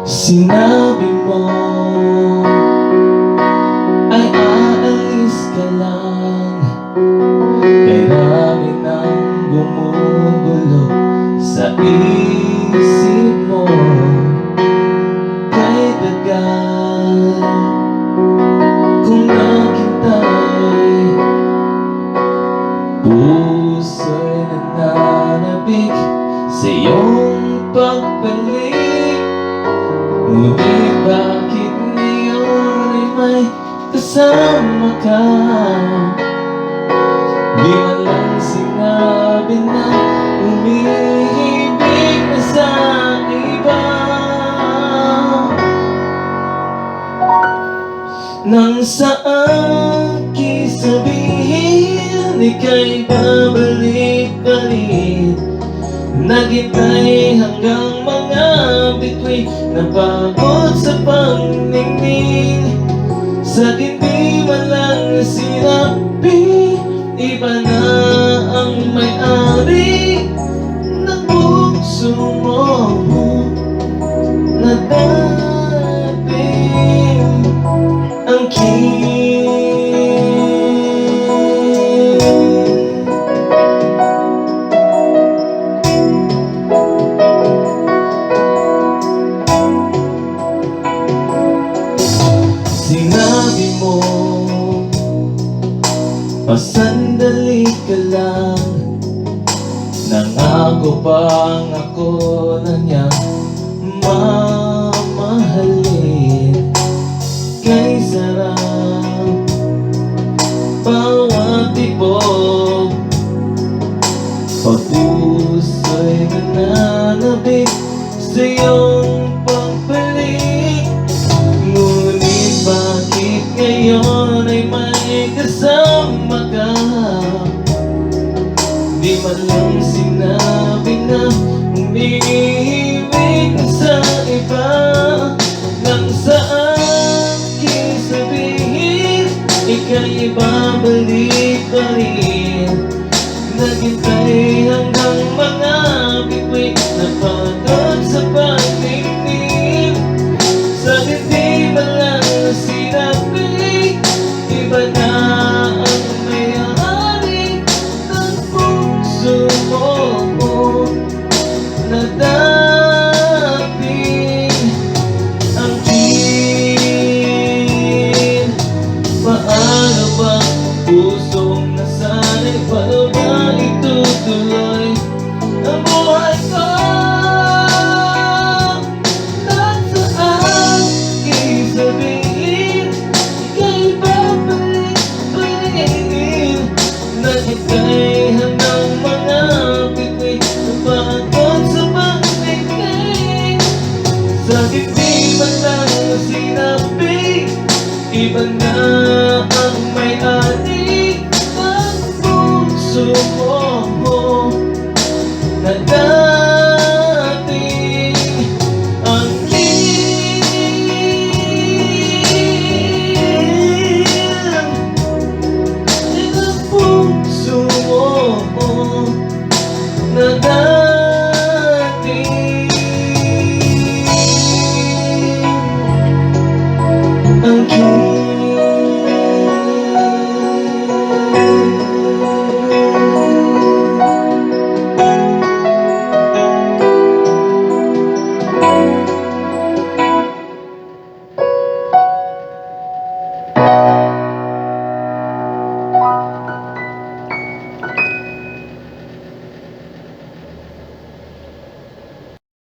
Sinabi mo ay aalis ka lang, kay rami nang gumugulo sa isip mo. Kay tagal kung naghintay, puso'y nananabik sa iyong pagbalik. Ngunit bakit ngayon ay may kasama ka? Di man lang sinabi na umiibig na sa iba. Nang sa aking sabihin, ika'y babalik pa rin. Naghintay hanggang mga bituin, napagod sa pangningning. Sa hindi man lang sinabi, iba na ang may-ari ng puso mo na dating angkin. Sinabi mo, pasandali ka lang, nangako bang ako na niyang mamahalin. Kay sarap bawat tibok, pag puso'y nananabik sa iyong pagbalik. Ngunit bakit ngayon ay may kasama ka? Di man lang sinabi na umiibig na sa iba. Nang sa aking sabihin, ika'y babalik pa rin. Naghintay hanggang mga bituin, napagod sa pagtingin. Sa hindi man lang sinabi, iba na ang may-ari ng puso mo na dating angkin. Paano ba ang pusong nasanay? Paano ba itutuloy ang buhay ko? Naghintay hanggang mga bituin, napagod sa pagtingin. Sa hindi man lang sinabi, iba na